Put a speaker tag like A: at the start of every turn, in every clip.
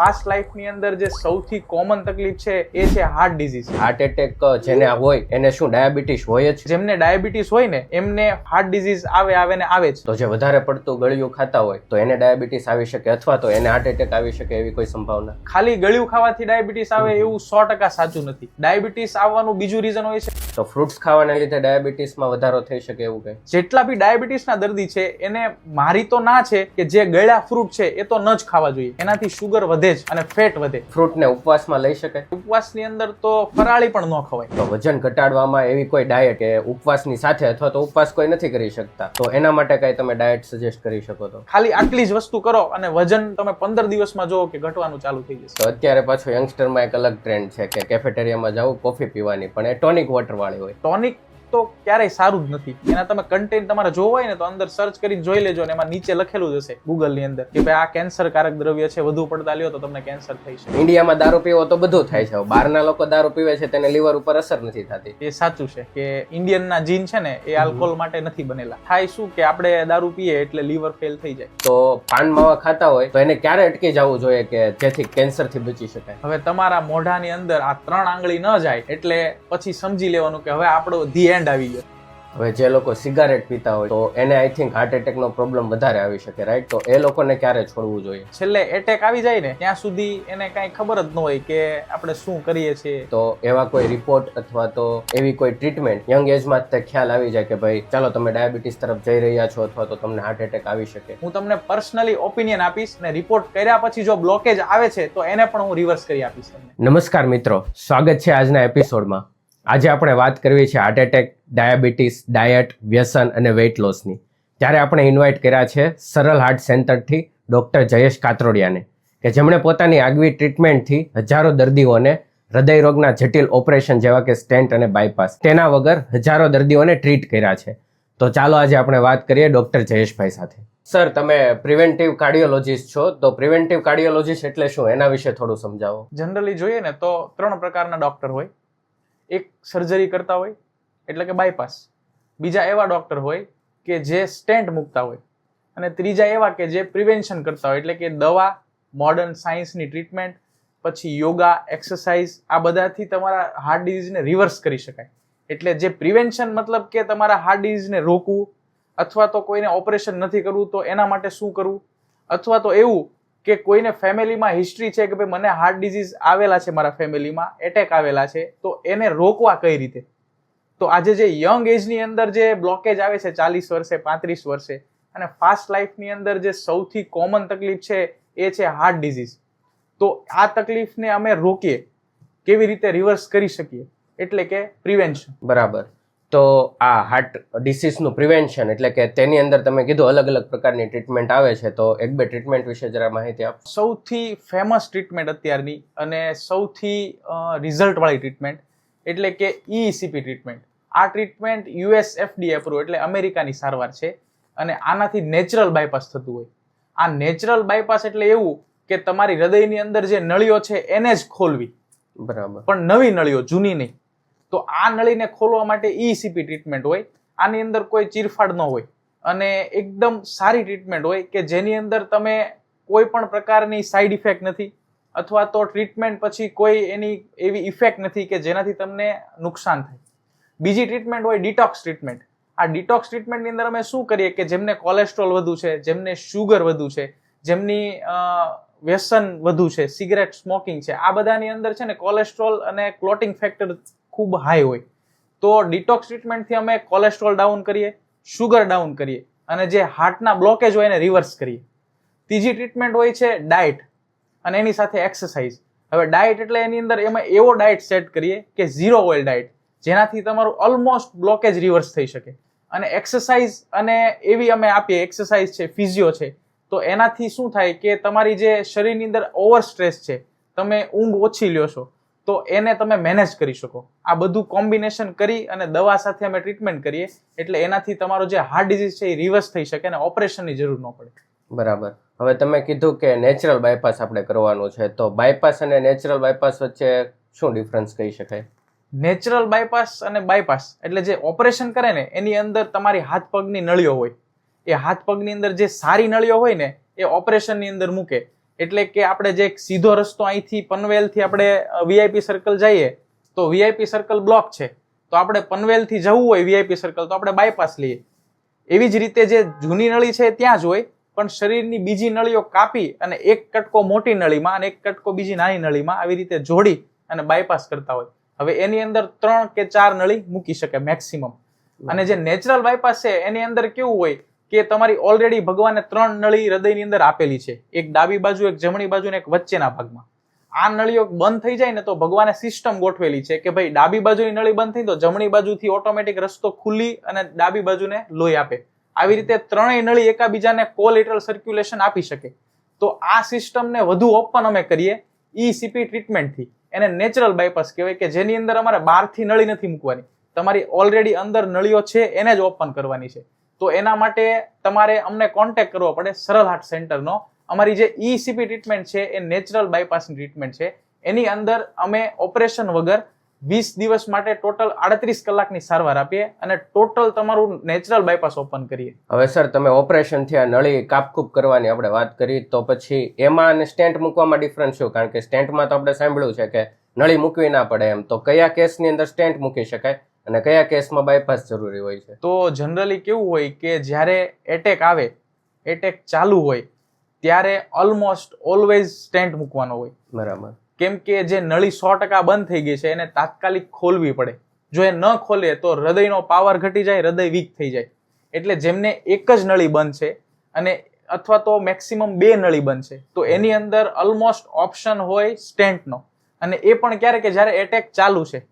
A: Fast લાઈફની અંદર જે સૌથી કોમન તકલીફ છે એ છે હાર્ટ ડિઝીઝ.
B: હાર્ટ એટેક જેને હોય એને શું ડાયાબિટીસ હોય જ?
A: જેમને ડાયાબિટીસ હોય ને એમને હાર્ટ ડિઝીઝ આવે જ.
B: તો જે વધારે પડતું ગળ્યું ખાતા હોય તો એને ડાયાબિટીસ આવી શકે અથવા તો એને હાર્ટ એટેક આવી શકે એવી કોઈ સંભાવના?
A: ખાલી ગળ્યું ખાવાથી ડાયાબિટીસ આવે એવું 100% સાચું નથી. ડાયાબિટીસ આવવાનું બીજું રીઝન હોય છે.
B: તો ફ્રૂટ્સ ખાવાના લીધે ડાયાબિટીસમાં વધારો થઈ શકે એવું કંઈ?
A: જેટલા બી ડાયાબિટીસના દર્દી છે એને મારી તો ના છે કે જે ગળ્યા ફ્રૂટ છે એ તો ન જ ખાવા જોઈએ. એનાથી શુગર વધે જ અને ફેટ વધે.
B: ફ્રૂટને ઉપવાસમાં લઈ શકાય?
A: ઉપવાસની અંદર તો ફરાળી પણ ન ખવાય.
B: તો વજન ઘટાડવામાં એવી કોઈ ડાયટ કે ઉપવાસની સાથે અથવા તો ઉપવાસ કોઈ નથી કરી શકતા તો એના માટે કઈ તમે ડાયટ સજેસ્ટ કરી શકો? તો
A: ખાલી આટલી જ વસ્તુ કરો અને વજન તમે 15 દિવસમાં જોવો કે ઘટવાનું ચાલુ થઈ જશે.
B: તો અત્યારે પાછો યંગસ્ટરમાં એક અલગ ટ્રેન્ડ છે કે કેફેટેરિયામાં જવું કોફી પીવાની, પણ એ ટોનિક વોટર વાળી હોય.
A: ટોનિક તો ક્યારેય સારું જ નથી. એના તમે કન્ટેન્ટ તમારે જોવો હોય ને તો અંદર સર્ચ કરીને જોઈ લેજો ને એમાં નીચે લખેલું જ હશે ગૂગલ ની અંદર કે ભાઈ આ કેન્સરકારક દ્રવ્ય છે, વધુ પડતા લ્યો તો તમને કેન્સર થઈ શકે.
B: ઇન્ડિયામાં દારૂ પીવો તો બધું થાય છે, બહારના લોકો દારૂ પીવે છે તેને લીવર ઉપર અસર નથી થતી.
A: એ સાચું છે કે ઇન્ડિયનના જીન છે ને એ આલ્કોહોલ માટે નથી બનેલા. થાય શું કે આપણે દારૂ પીએ એટલે લીવર ફેલ થઈ જાય.
B: તો પાન માવા ખાતા હોય તો એને ક્યારે અટકી જવું જોઈએ કે જેથી કેન્સર થી બચી શકાય?
A: હવે તમારા મોઢાની અંદર આ 3 આંગળી ન જાય એટલે પછી સમજી લેવાનું કે હવે આપણો ધી એન્ડ આવી ગયો.
B: હવે જે લોકો સિગારેટ પીતા હોય તો એને આઈ થિંક હાર્ટ એટેક નો પ્રોબ્લેમ વધારે આવી શકે, રાઈટ? તો એ લોકોને ક્યારે છોડવું જોઈએ?
A: છેલ્લે એટેક આવી જાય ને ત્યાં સુધી એને કઈ ખબર જ ન હોય કે આપણે શું કરીએ છીએ.
B: તો એવા કોઈ રિપોર્ટ અથવા તો એવી કોઈ ટ્રીટમેન્ટ યંગ એજમાં જ ખ્યાલ આવી જાય કે ભાઈ ચાલો તમે ડાયાબિટીસ તરફ જઈ રહ્યા છો અથવા તો તમને હાર્ટ એટેક આવી શકે?
A: હું તમને પર્સનલી ઓપિનિયન આપીશ ને રિપોર્ટ કર્યા પછી જો બ્લોકેજ આવે છે તો એને પણ હું રિવર્સ કરી આપીશ તમને.
B: નમસ્કાર મિત્રો, સ્વાગત છે આજના એપિસોડમાં. આજે આપણે વાત કરવી છે હાર્ટ એટેક, ડાયાબિટીસ, ડાયટ, વ્યસન અને વેઇટ લોસની. ત્યારે આપણે ઇન્વાઇટ કર્યા છે સરલ હાર્ટ સેન્ટરથી ડૉક્ટર જયેશ કાતરોડિયાને કે જેમણે પોતાની આગવી ટ્રીટમેન્ટથી હજારો દર્દીઓને હૃદય રોગના જટિલ ઓપરેશન જેવા કે સ્ટેન્ટ અને બાયપાસ તેના વગર હજારો દર્દીઓને ટ્રીટ કર્યા છે. તો ચાલો આજે આપણે વાત કરીએ ડૉક્ટર જયેશભાઈ સાથે. સર, તમે પ્રિવેન્ટિવ કાર્ડિયોલોજીસ્ટ છો, તો પ્રિવેન્ટિવ કાર્ડિયોલોજીસ્ટ એટલે શું એના વિશે થોડું સમજાવો.
A: જનરલી જોઈએ ને તો 3 પ્રકારના ડોક્ટર હોય. એક સર્જરી કરતા હોય એટલે કે બાયપાસ, બીજા એવા ડોક્ટર હોય કે જે સ્ટેન્ટ મૂકતા હોય અને ત્રીજા એવા કે જે પ્રિવેન્શન કરતા હોય એટલે કે દવા, મોડર્ન સાયન્સની ટ્રીટમેન્ટ, પછી યોગા, એક્સરસાઇઝ, આ બધાથી તમારા હાર્ટ ડિઝીઝને રિવર્સ કરી શકાય. એટલે જે પ્રિવેન્શન મતલબ કે તમારા હાર્ટ ડિઝીઝને રોકવું અથવા તો કોઈને ઓપરેશન નથી કરવું તો એના માટે શું કરવું, અથવા તો એવું કે કોઈને ફેમિલીમાં હિસ્ટ્રી છે કે ભાઈ મને હાર્ટ ડિઝીઝ આવેલા છે, મારા ફેમિલીમાં એટેક આવેલા છે, તો એને રોકવા કઈ રીતે. તો આજે જે યંગ એજની અંદર જે બ્લોકેજ આવે છે 40 વર્ષે, 35 વર્ષે, અને ફાસ્ટ લાઈફની અંદર જે સૌથી કોમન તકલીફ છે એ છે હાર્ટ ડિઝીઝ. તો આ તકલીફને અમે રોકીએ, કેવી રીતે રિવર્સ કરી શકીએ, એટલે કે પ્રિવેન્શન.
B: બરાબર. તો આ હાર્ટ ડિસીઝનું પ્રિવેન્શન એટલે કે તેની અંદર તમે કીધું અલગ અલગ પ્રકારની ટ્રીટમેન્ટ આવે છે, તો 1-2 ટ્રીટમેન્ટ વિશે જરા માહિતી આપો.
A: સૌથી ફેમસ ટ્રીટમેન્ટ અત્યારની અને સૌથી રિઝલ્ટવાળી ટ્રીટમેન્ટ એટલે કે EECP ટ્રીટમેન્ટ. આ ટ્રીટમેન્ટ US FDA એપ્રુવ એટલે અમેરિકાની સારવાર છે અને આનાથી નેચરલ બાયપાસ થતું હોય. આ નેચરલ બાયપાસ એટલે એવું કે તમારી હૃદયની અંદર જે નળીઓ છે એને જ ખોલવી.
B: બરાબર.
A: પણ નવી નળીઓ, જૂની નહીં. તો આ નળીને ખોલવા માટે ECP ટ્રીટમેન્ટ હોય. આની અંદર કોઈ ચીરફાડ ન હોય અને એકદમ સારી ટ્રીટમેન્ટ હોય કે જેની અંદર તમે કોઈ પણ પ્રકારની સાઈડ ઇફેક્ટ નથી અથવા તો ટ્રીટમેન્ટ પછી કોઈ એની એવી ઇફેક્ટ નથી કે જેનાથી તમને નુકસાન થાય. બીજી ટ્રીટમેન્ટ હોય ડિટોક્સ ટ્રીટમેન્ટ. આ ડિટોક્સ ટ્રીટમેન્ટની અંદર અમે શું કરીએ કે જેમને કોલેસ્ટ્રોલ વધુ છે, જેમને શુગર વધુ છે, જેમની વ્યસન વધુ છે, સિગરેટ સ્મોકિંગ છે, આ બધાની અંદર છે ને કોલેસ્ટ્રોલ અને ક્લોટિંગ ફેક્ટર ખૂબ હાઈ હોય. તો ડિટોક્સ ટ્રીટમેન્ટથી અમે કોલેસ્ટ્રોલ ડાઉન કરીએ, શુગર ડાઉન કરીએ અને જે હાર્ટના બ્લોકેજ હોય એને રિવર્સ કરીએ. ત્રીજી ટ્રીટમેન્ટ હોય છે ડાયટ અને એની સાથે એક્સરસાઇઝ. હવે ડાયટ એટલે એની અંદર એમાં એવો ડાયટ સેટ કરીએ કે 0 ઓઇલ ડાયટ, જેનાથી તમારું ઓલમોસ્ટ બ્લોકેજ રિવર્સ થઈ શકે. અને એક્સરસાઇઝ અને એવી અમે આપીએ, એક્સરસાઇઝ છે, ફિઝિયો છે, તો એનાથી શું થાય કે તમારી જે શરીરની અંદર ઓવર સ્ટ્રેસ છે, તમે ઊંઘ ઓછી લ્યો છો, તો એને તમે મેનેજ કરી શકો. આ બધું કોમ્બિનેશન કરી અને દવા સાથે અમે ટ્રીટમેન્ટ કરીએ એટલે એનાથી તમારો જે હાર્ટ ડિઝીઝ છે એ રિવર્સ થઈ શકે અને ઓપરેશનની જરૂર ન પડે.
B: બરાબર. હવે તમે કીધું કે નેચરલ બાયપાસ આપણે કરવાનું છે, તો બાયપાસ અને નેચરલ બાયપાસ વચ્ચે શું ડિફરન્સ કહી શકાય?
A: નેચરલ બાયપાસ અને બાયપાસ એટલે જે ઓપરેશન કરે ને એની અંદર તમારી હાથ પગની નળીઓ હોય. એ હાથ પગની અંદર જે સારી નળીઓ હોય ને એ ઓપરેશનની અંદર મૂકે એટલે કે આપણે જે એક સીધો રસ્તો અહીંથી પનવેલથી આપણે વીઆઈપી સર્કલ જઈએ તો વીઆઈપી સર્કલ બ્લોક છે, તો આપણે પનવેલથી જવું હોય વીઆઈપી સર્કલ તો આપણે બાયપાસ લઈએ. એવી જ રીતે જે જૂની નળી છે ત્યાં જ હોય, પણ શરીરની બીજી નળીઓ કાપી અને એક કટકો મોટી નળીમાં અને એક કટકો બીજી નાની નળીમાં આવી રીતે જોડી અને બાયપાસ કરતા હોય. હવે એની અંદર 3 કે 4 નળી મૂકી શકે મેક્સિમમ. અને જે નેચરલ બાયપાસ છે એની અંદર કેવું હોય કે તમારી ઓલરેડી ભગવાને 3 નળી હૃદયની અંદર આપેલી છે, એક ડાબી બાજુ, એક જમણી બાજુ અને એક વચ્ચેના ભાગમાં. આ નળીઓ બંધ થઈ જાય ને તો ભગવાને સિસ્ટમ ગોઠવેલી છે કે ભાઈ ડાબી બાજુની નળી બંધ થઈ તો જમણી બાજુથી ઓટોમેટિક રસ્તો ખુલ્લી અને ડાબી બાજુને લોહી આપે. આવી રીતે ત્રણેય નળી એકાબીજાને કોલેટરલ સર્ક્યુલેશન આપી શકે. તો આ સિસ્ટમને વધુ ઓપન અમે કરીએ ECP ટ્રીટમેન્ટથી. એને નેચરલ બાયપાસ કહેવાય કે જેની અંદર અમારે બહારથી નળી નથી મૂકવાની, તમારી ઓલરેડી અંદર નળીઓ છે એને જ ઓપન કરવાની છે. તો એના માટે તમારે અમને કોન્ટેક્ટ કરવો પડે સરળ હાર્ટ સેન્ટરનો. અમારી જે ECP ટ્રીટમેન્ટ છે એ નેચરલ બાયપાસની ટ્રીટમેન્ટ છે. એની અંદર અમે ઓપરેશન વગર 20 દિવસ માટે ટોટલ 38 કલાકની સારવાર આપીએ અને ટોટલ તમારું નેચરલ બાયપાસ ઓપન કરીએ.
B: હવે સર, તમે ઓપરેશનથી આ નળી કાપકૂપ કરવાની આપણે વાત કરી, તો પછી એમાં અને સ્ટેન્ટ મૂકવામાં ડિફરન્સ શું? કારણ કે સ્ટેન્ટમાં તો આપણે સાંભળ્યું છે કે નળી મૂકવી ના પડે એમ, તો કયા કેસની અંદર સ્ટેન્ટ મૂકી શકાય અને કયા કેસમાં બાયપાસ જરૂરી હોય છે?
A: તો જનરલી કેવું હોય કે જ્યારે એટેક આવે, એટેક ચાલુ હોય ત્યારે ઓલમોસ્ટ ઓલવેઝ સ્ટેન્ટ મૂકવાનો હોય.
B: બરાબર.
A: કેમ કે જે નળી 100% બંધ થઈ ગઈ છે એને તાત્કાલિક ખોલવી પડે. જો એ ન ખોલે તો હૃદયનો પાવર ઘટી જાય, હૃદય વીક થઈ જાય. એટલે જેમને એક જ નળી બંધ છે અને અથવા તો મેક્સિમમ 2 નળી બંધ છે તો એની અંદર ઓલમોસ્ટ ઓપ્શન હોય સ્ટેન્ટનો. અને એ પણ ક્યારે કે જ્યારે એટેક ચાલુ છે.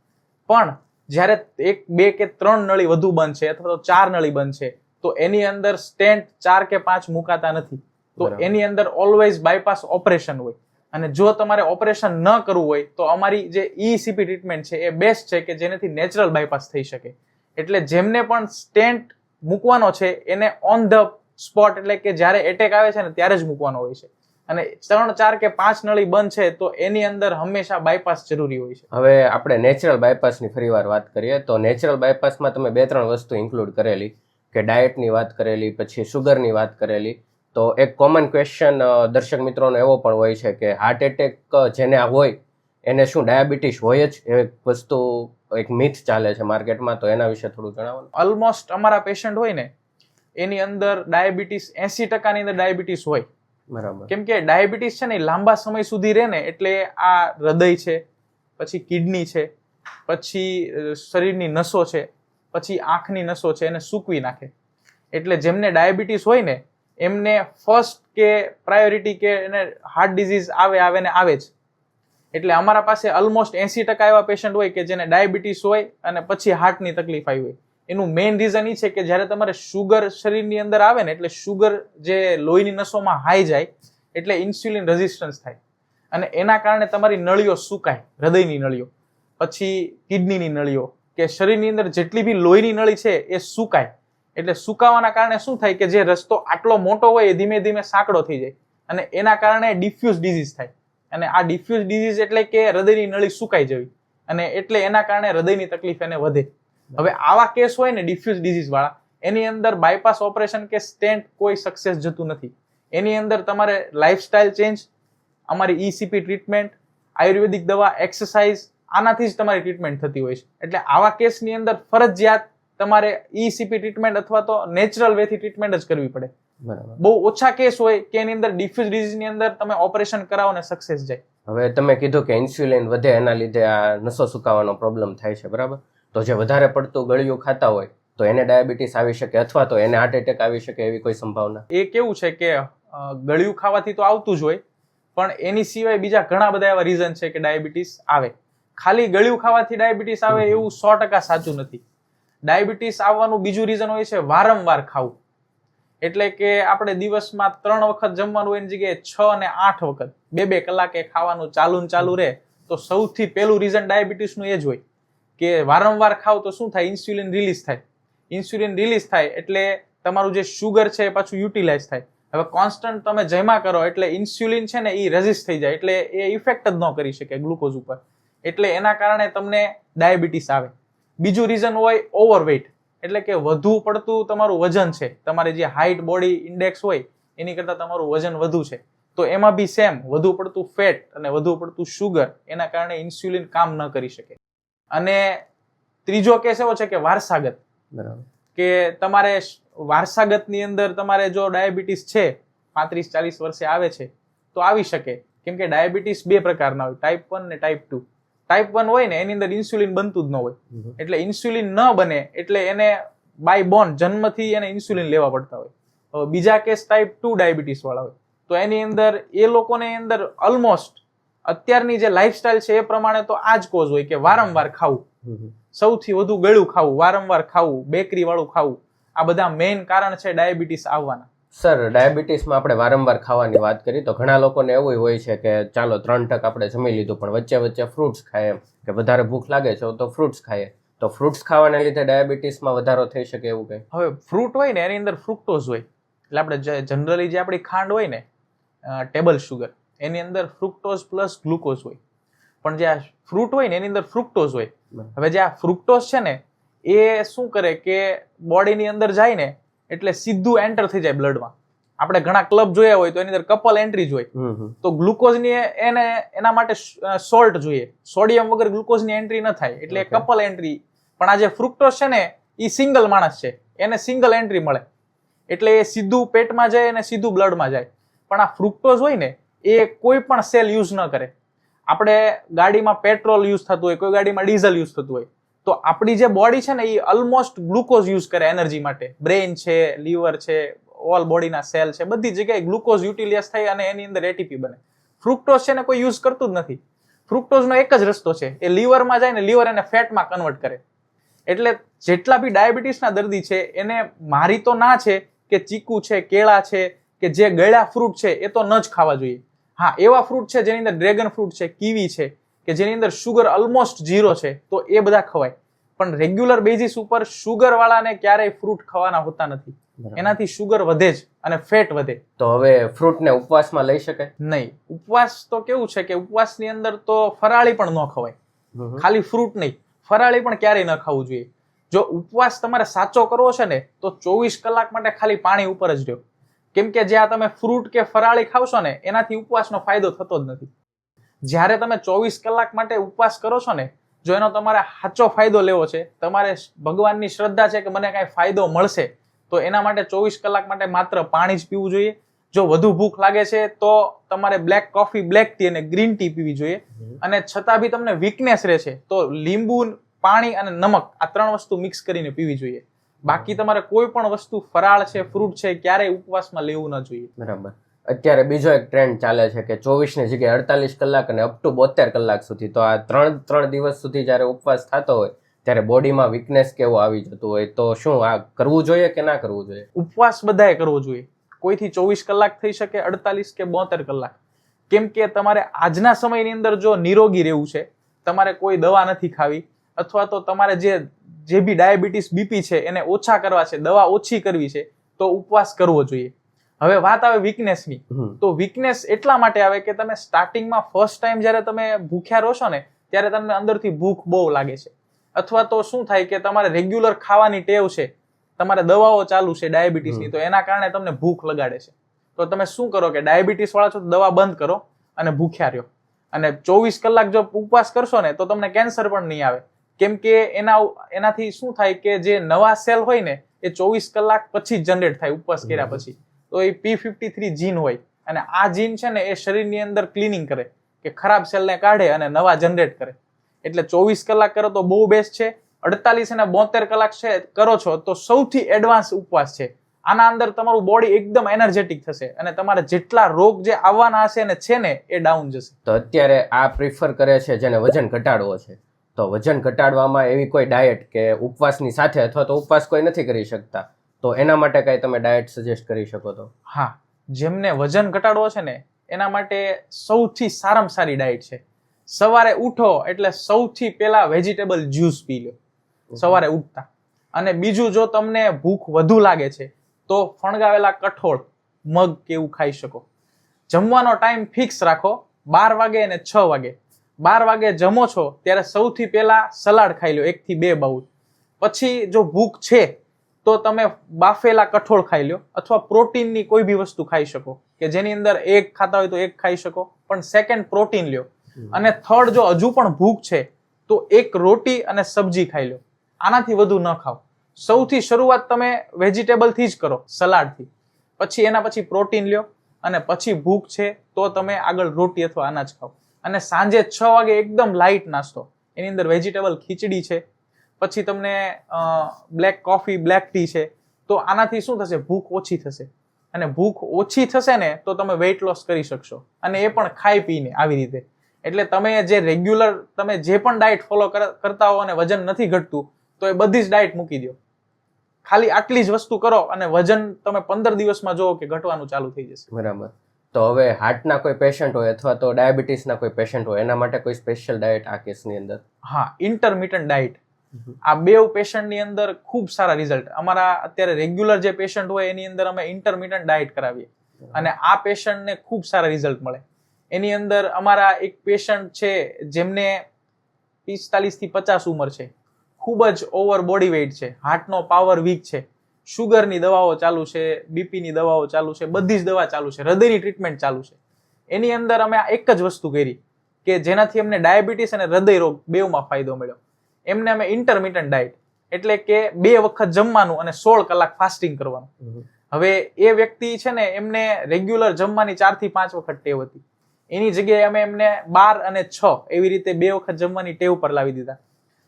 A: પણ જ્યારે 1, 2 કે 3 નળી વધુ બંધ છે અથવા તો 4 નળી બંધ છે તો એની અંદર સ્ટેન્ટ 4 કે 5 મુકાતા નથી. તો એની અંદર ઓલવેઝ બાયપાસ ઓપરેશન હોય. અને જો તમારે ઓપરેશન ન કરવું હોય તો અમારી જે ECP ટ્રીટમેન્ટ છે એ બેસ્ટ છે કે જેનાથી નેચરલ બાયપાસ થઈ શકે. એટલે જેમને પણ સ્ટેન્ટ મૂકવાનો છે એને ઓન ધ સ્પોટ, એટલે કે જ્યારે એટેક આવે છે ને ત્યારે જ મૂકવાનો હોય છે. અને 3, 4 કે 5 નળી બંધ છે તો એની અંદર હંમેશા બાયપાસ જરૂરી હોય છે.
B: હવે આપણે નેચરલ બાયપાસની ફરીવાર વાત કરીએ તો નેચરલ બાયપાસમાં તમે 2-3 વસ્તુ ઇન્ક્લુડ કરેલી, કે ડાયટની વાત કરેલી, પછી શુગરની વાત કરેલી. તો એક કોમન ક્વેશ્ચન દર્શક મિત્રોનો એવો પણ હોય છે કે હાર્ટ એટેક જેને હોય એને શું ડાયાબિટીસ હોય જ? એ વસ્તુ એક મિથ ચાલે છે માર્કેટમાં, તો એના વિશે થોડું જણાવો.
A: ઓલમોસ્ટ અમારા પેશન્ટ હોય ને એની અંદર ડાયાબિટીસ 80% ની અંદર ડાયાબિટીસ હોય.
B: બરાબર.
A: કેમ કે ડાયાબિટીસ છે ને લાંબા સમય સુધી રહે ને, એટલે આ હૃદય છે, પછી કિડની છે, પછી શરીરની નસો છે, પછી આંખની નસો છે, એને સૂકવી નાખે. એટલે જેમને ડાયાબિટીસ હોય ને એમને ફર્સ્ટ કે પ્રાયોરિટી કે એને હાર્ટ ડિઝીઝ આવે ને આવે જ. એટલે અમારા પાસે ઓલમોસ્ટ 80% એવા પેશન્ટ હોય કે જેને ડાયાબિટીસ હોય અને પછી હાર્ટની તકલીફ આવી હોય. એનું મેઇન રીઝન એ છે કે જ્યારે તમારે શુગર શરીરની અંદર આવે ને, એટલે શુગર જે લોહીની નસોમાં હાઈ જાય એટલે ઇન્સ્યુલિન રેઝિસ્ટન્સ થાય અને એના કારણે તમારી નળીઓ સુકાય, હૃદયની નળીઓ, પછી કિડનીની નળીઓ, કે શરીરની અંદર જેટલી બી લોહીની નળી છે એ સુકાય. એટલે સુકાવાના કારણે શું થાય કે જે રસ્તો આટલો મોટો હોય એ ધીમે ધીમે સાંકડો થઈ જાય અને એના કારણે ડિફ્યુઝ ડિઝીઝ થાય. અને આ ડિફ્યુઝ ડિઝીઝ એટલે કે હૃદયની નળી સુકાઈ જવી, અને એટલે એના કારણે હૃદયની તકલીફ એને વધે. હવે આવા કેસ હોય ને ડિફ્યુઝ ડિઝીઝ વાળા, એની અંદર બાયપાસ ઓપરેશન કે સ્ટેન્ટ કોઈ સક્સેસ જતું નથી. એની અંદર તમારે લાઈફસ્ટાઈલ ચેન્જ, અમારી ECP ટ્રીટમેન્ટ, આયુર્વેદિક દવા, એક્સરસાઇઝ, આનાથી જ તમારી ટ્રીટમેન્ટ થતી હોય છે. એટલે આવા કેસની અંદર ફરજિયાત તમારે ECP ટ્રીટમેન્ટ અથવા તો નેચરલ વેથી ટ્રીટમેન્ટ જ કરવી પડે.
B: બરાબર.
A: બહુ ઓછા કેસ હોય કે એની અંદર ડિફ્યુઝ ડિઝીઝની અંદર તમે ઓપરેશન કરાવો ને સક્સેસ જાય.
B: હવે તમે કીધું કે ઇન્સ્યુલિન વધે એના લીધે આ નસો સુકાવાનો પ્રોબ્લેમ થાય છે, બરાબર? તો જે વધારે પડતું ગળ્યું ખાતા હોય તો એને ડાયાબિટીસ આવી શકે અથવા તો એને હાર્ટ એટેક આવી શકે, એવી કોઈ સંભાવના?
A: એ કેવું છે કે ગળ્યું ખાવાથી તો આવતું જ હોય, પણ એની સિવાય બીજા ઘણા બધા એવા રીઝન છે કે ડાયાબિટીસ આવે. ખાલી ગળ્યું ખાવાથી ડાયાબિટીસ આવે એવું 100% સાચું નથી. ડાયાબિટીસ આવવાનું બીજું રીઝન હોય છે વારંવાર ખાવું. એટલે કે આપણે દિવસમાં 3 વખત જમવાનું એની જગ્યાએ 6 અને 8 વખત 2-2 કલાકે ખાવાનું ચાલુ રહે તો સૌથી પહેલું રીઝન ડાયાબિટીસનું એ જ હોય કે વારંવાર ખાવ તો શું થાય, ઇન્સ્યુલિન રિલીઝ થાય. ઇન્સ્યુલિન રિલીઝ થાય એટલે તમારું જે શુગર છે એ પાછું યુટિલાઇઝ થાય. હવે કોન્સ્ટન્ટ તમે જમ્યા કરો એટલે ઇન્સ્યુલિન છે ને એ રેઝિસ્ટ થઈ જાય, એટલે એ ઇફેક્ટ જ ન કરી શકે ગ્લુકોઝ ઉપર. એટલે એના કારણે તમને ડાયાબિટીસ આવે. બીજું રીઝન હોય ઓવરવેઇટ, એટલે કે વધુ પડતું તમારું વજન છે, તમારે જે હાઇટ બોડી ઇન્ડેક્સ હોય એની કરતાં તમારું વજન વધુ છે તો એમાં બી સેમ વધુ પડતું ફેટ અને વધુ પડતું શુગર એના કારણે ઇન્સ્યુલિન કામ ન કરી શકે. અને ત્રીજો કેસ એવો છે કે વારસાગત,
B: બરાબર.
A: કે તમારે વારસાગતની અંદર તમારે જો ડાયાબિટીસ છે 35-40 વર્ષે આવે છે તો આવી શકે. કેમ કે ડાયાબિટીસ બે પ્રકારના હોય, ટાઈપ 1 ને ટાઈપ 2. ટાઈપ 1 હોય ને એની અંદર ઇન્સ્યુલિન બનતું જ ન હોય, એટલે ઇન્સ્યુલિન ન બને એટલે એને બાય બોર્ન જન્મથી એને ઇન્સ્યુલિન લેવા પડતા હોય. બીજા કેસ ટાઈપ 2 ડાયાબિટીસ વાળા હોય તો એની અંદર એ લોકોને અંદર ઓલમોસ્ટ અત્યારની જે લાઈફસ્ટાઈલ છે એ પ્રમાણે તો આ જ કોઝ હોય કે વારંવાર ખાવું, સૌથી વધુ ગળ્યું ખાવું, વારંવાર ખાવું, બેકરી વાળું ખાવું, આ બધા મેઇન કારણ છે ડાયાબિટીસ આવવાના.
B: સર, ડાયાબિટીસમાં આપણે વારંવાર ખાવાની વાત કરી તો ઘણા લોકોને એવું હોય છે કે ચાલો 3 ટક આપણે જમી લીધું પણ વચ્ચે વચ્ચે ફ્રૂટ્સ ખાય, એમ કે વધારે ભૂખ લાગે છે તો ફ્રૂટ્સ ખાઈએ, તો ફ્રૂટ્સ ખાવાને લીધે ડાયાબિટીસમાં વધારો થઈ શકે એવું કંઈ?
A: હવે ફ્રૂટ હોય ને એની અંદર ફ્રુક્ટોઝ હોય, એટલે આપણે જનરલી જે આપણી ખાંડ હોય ને ટેબલ શુગર, એની અંદર ફ્રુક્ટોઝ પ્લસ ગ્લુકોઝ હોય, પણ જે આ ફ્રૂટ હોય ને એની અંદર ફ્રુક્ટોઝ હોય. હવે જે આ ફ્રુક્ટોઝ છે ને એ શું કરે કે બોડીની અંદર જાય ને એટલે સીધું એન્ટર થઈ જાય બ્લડમાં. આપણે ઘણા ક્લબ જોયા હોય તો એની અંદર કપલ એન્ટ્રી જ હોય, તો ગ્લુકોઝની એના માટે સોલ્ટ જોઈએ, સોડિયમ વગર ગ્લુકોઝની એન્ટ્રી ન થાય, એટલે કપલ એન્ટ્રી. પણ આ જે ફ્રુક્ટોઝ છે ને એ સિંગલ માણસ છે, એને સિંગલ એન્ટ્રી મળે, એટલે એ સીધું પેટમાં જાય અને સીધું બ્લડમાં જાય. પણ આ ફ્રુક્ટોઝ હોય ને એ કોઈ પણ સેલ યુઝ ન કરે. આપણે ગાડીમાં પેટ્રોલ યુઝ થતું હોય, કોઈ ગાડીમાં ડીઝલ યુઝ થતું હોય, તો આપણી જે બોડી છે ને એ ઓલમોસ્ટ ગ્લુકોઝ યુઝ કરે એનર્જી માટે. બ્રેઇન છે, લીવર છે, ઓલ બોડીના સેલ છે, બધી જગ્યાએ ગ્લુકોઝ યુટિલાઇઝ થઈ અને એની અંદર એટીપી બને. ફ્રુક્ટોઝ છે ને કોઈ યુઝ કરતું જ નથી. ફ્રુક્ટોઝનો એક જ રસ્તો છે, એ લીવરમાં જાય ને લીવર એને ફેટમાં કન્વર્ટ કરે. એટલે જેટલા બી ડાયાબિટીસના દર્દી છે એને મારી તો ના છે કે ચીકુ છે, કેળા છે, કે જે ગળ્યા ફ્રૂટ છે એ તો ન જ ખાવા જોઈએ. હા, એવા ફ્રૂટ છે જેની અંદર ડ્રેગન ફ્રૂટ છે, કીવી છે, કે જેની અંદર શુગર ઓલમોસ્ટ 0 છે, તો એ બધા ખવાય. પણ રેગ્યુલર બેઝિસ ઉપર શુગર વાળાને ક્યારેય ફ્રૂટ ખાવાના હોતા નથી, એનાથી શુગર વધે જ અને ફેટ વધે.
B: તો હવે ફ્રૂટને ઉપવાસમાં લઈ શકાય?
A: નહીં, ઉપવાસ તો કેવું છે કે ઉપવાસની અંદર તો ફરાળી પણ ન ખવાય, ખાલી ફ્રૂટ નહીં, ફરાળી પણ ક્યારેય ન ખાવું જોઈએ. જો ઉપવાસ તમારે સાચો કરવો છે ને તો 24 કલાક માટે ખાલી પાણી ઉપર જ રહ્યો. કેમ કે જ્યાં તમે ફ્રૂટ કે ફરાળી ખાવશો ને એનાથી ઉપવાસનો ફાયદો થતો જ નથી. જ્યારે તમે 24 કલાક માટે ઉપવાસ કરો છો ને, જો એનો તમારે સાચો ફાયદો લેવો છે, તમારે ભગવાનની શ્રદ્ધા છે કે મને કાંઈ ફાયદો મળશે, તો એના માટે 24 કલાક માટે માત્ર પાણી જ પીવું જોઈએ. જો વધુ ભૂખ લાગે છે તો તમારે બ્લેક કોફી, બ્લેક ટી અને ગ્રીન ટી પીવી જોઈએ. અને છતાં બી તમને વીકનેસ રહે છે તો લીંબુ, પાણી અને નમક આ 3 વસ્તુ મિક્સ કરીને પીવી જોઈએ. બાકી તમારે કોઈ પણ વસ્તુ ફરાળ છે, ફ્રૂટ છે, ક્યારેય ઉપવાસમાં લેવું ન જોઈએ.
B: બરાબર. અત્યારે બીજો એક ટ્રેન્ડ ચાલે છે કે 24 ની જગ્યાએ 48 કલાક અને અપ ટુ 72 કલાક સુધી, તો આ 3 દિવસ સુધી જ્યારે ઉપવાસ થતો હોય ત્યારે બોડીમાં વીકનેસ કેવો આવી જતું હોય, તો શું આ કરવું જોઈએ કે ના કરવું જોઈએ?
A: ઉપવાસ બધાએ કરવો જોઈએ. કોઈથી 24 કલાક થઈ શકે, 48 કે 72 કલાક. કેમ કે તમારે આજના સમયની અંદર જો નિરોગી રહેવું છે, તમારે કોઈ દવા નથી ખાવી, અથવા તો તમારે જે બી ડાયાબિટીસ, બીપી છે એને ઓછા કરવા છે, દવા ઓછી કરવી છે, તો ઉપવાસ કરવો જોઈએ. હવે વાત આવે વીકનેસની, તો વીકનેસ એટલા માટે આવે કે તમે સ્ટાર્ટિંગમાં ફર્સ્ટ ટાઈમ જ્યારે તમે ભૂખ્યા રહો છો ને ત્યારે તમને અંદરથી ભૂખ બહુ લાગે છે, અથવા તો શું થાય કે તમારે રેગ્યુલર ખાવાની ટેવ છે, તમારે દવાઓ ચાલુ છે ડાયાબિટીસની, તો એના કારણે તમને ભૂખ લગાડે છે. તો તમે શું કરો કે ડાયાબિટીસ વાળા છો તો દવા બંધ કરો અને ભૂખ્યા રહ્યો. અને 24 કલાક જો ઉપવાસ કરશો ને તો તમને કેન્સર પણ નહીં આવે. કેમ કે એનાથી શું થાય કે જે નવા સેલ હોય ને એ 24 કલાક પછી જનરેટ થાય ઉપવાસ કર્યા પછી. તો એ P53 જીન હોય, અને આ જીન છે ને એ શરીરની અંદર ક્લીનિંગ કરે, કે ખરાબ સેલને કાઢે અને નવા જનરેટ કરે. એટલે 24 કલાક કરો તો બહુ બેસ્ટ છે. 48 અને 72 કલાક છે કરો છો તો સૌથી એડવાન્સ ઉપવાસ છે. આના અંદર તમારું બોડી એકદમ એનર્જેટિક થશે અને તમારે જેટલા રોગ જે આવવાના હશે ને છે ને એ ડાઉન જશે.
B: તો અત્યારે આ પ્રિફર કરે છે જેને વજન ઘટાડવો છે, તો વજન ઘટાડવામાં એવી કોઈ ડાયટ કે ઉપવાસની સાથે, અથવા તો ઉપવાસ કોઈ નથી કરી શકતા, તો એના માટે કઈ તમે ડાયટ સજેસ્ટ કરી શકો તો?
A: હા, જેમને વજન ઘટાડવો છે ને એના માટે સૌથી સારામાં સારી ડાયટ છે, સવારે ઉઠો એટલે સૌથી પહેલા વેજીટેબલ જ્યુસ પી લો સવારે ઉઠતા. અને બીજું, જો તમને ભૂખ વધુ લાગે છે તો ફણગાવેલા કઠોળ, મગ કે એવું ખાઈ શકો. જમવાનો ટાઈમ ફિક્સ રાખો, 12 વાગે અને 6 વાગે. 12 વાગે જમો છો ત્યારે સૌથી પહેલા સલાડ ખાઈ લો 1 થી 2 બાઉલ. પછી જો ભૂખ છે તો તમે બાફેલા કઠોળ ખાઈ લો અથવા પ્રોટીનની કોઈ બી વસ્તુ ખાઈ શકો, કે જેની અંદર એગ ખાતા હોય તો એગ ખાઈ શકો, પણ સેકન્ડ પ્રોટીન લ્યો. અને થર્ડ, જો હજુ પણ ભૂખ છે તો એક રોટી અને સબ્જી ખાઈ લો, આનાથી વધુ ન ખાઓ. સૌથી શરૂઆત તમે વેજીટેબલથી જ કરો, સલાડથી, પછી એના પછી પ્રોટીન લ્યો, અને પછી ભૂખ છે તો તમે આગળ રોટી અથવા અનાજ ખાઓ. અને સાંજે 6 વાગે એકદમ લાઇટ નાસ્તો, એની અંદર વેજીટેબલ ખીચડી છે, પછી તમને બ્લેક કોફી, બ્લેક ટી છે. તો આનાથી શું થશે? ભૂખ ઓછી થશે. અને ભૂખ ઓછી થશે ને તો તમે વેઇટ લોસ કરી શકશો, અને એ પણ ખાઈ પીને આવી રીતે. એટલે તમે જે રેગ્યુલર તમે જે પણ ડાયટ ફોલો કરતા હો અને વજન નથી ઘટતું, તો એ બધી જ ડાયટ મૂકી દો. ખાલી આટલી જ વસ્તુ કરો અને વજન તમે 15 દિવસમાં જોવો કે ઘટવાનું ચાલુ થઈ જશે.
B: બરાબર. તો હવે હાર્ટના કોઈ પેશન્ટ હોય અથવા તો ડાયાબિટીસના કોઈ પેશન્ટ હોય, એના માટે કોઈ સ્પેશિયલ ડાયટ આ કેસની અંદર?
A: હા, ઇન્ટરમિટન્ટ ડાયટ. આ બેવ પેશન્ટની અંદર ખૂબ સારા રિઝલ્ટ. અમારા અત્યારે રેગ્યુલર જે પેશન્ટ હોય એની અંદર અમે ઇન્ટરમિટન્ટ ડાયટ કરાવીએ, અને આ પેશન્ટને ખૂબ સારા રિઝલ્ટ મળે. એની અંદર અમારા એક પેશન્ટ છે જેમને 45 થી 50 ઉંમર છે, ખૂબ જ ઓવર બોડી વેઇટ છે, હાર્ટનો પાવર વીક છે, શુગરની દવાઓ ચાલુ છે, બીપીની દવાઓ ચાલુ છે, બધી જ દવા ચાલુ છે, હૃદયની ટ્રીટમેન્ટ ચાલુ છે. એની અંદર અમે આ એક જ વસ્તુ કરી કે જેનાથી અમને ડાયાબિટીસ અને હૃદય રોગ બેવમાં ફાયદો મળ્યો. એમને અમે ઇન્ટરમિટન્ટ ડાયટ, એટલે કે 2 વખત જમવાનું અને 16 કલાક ફાસ્ટિંગ કરવાનું. હવે એ વ્યક્તિ છે ને, એમને રેગ્યુલર જમવાની 4 થી 5 વખત ટેવ હતી, એની જગ્યાએ અમે એમને 12 અને 6 એવી રીતે 2 વખત જમવાની ટેવ પર લાવી દીધા.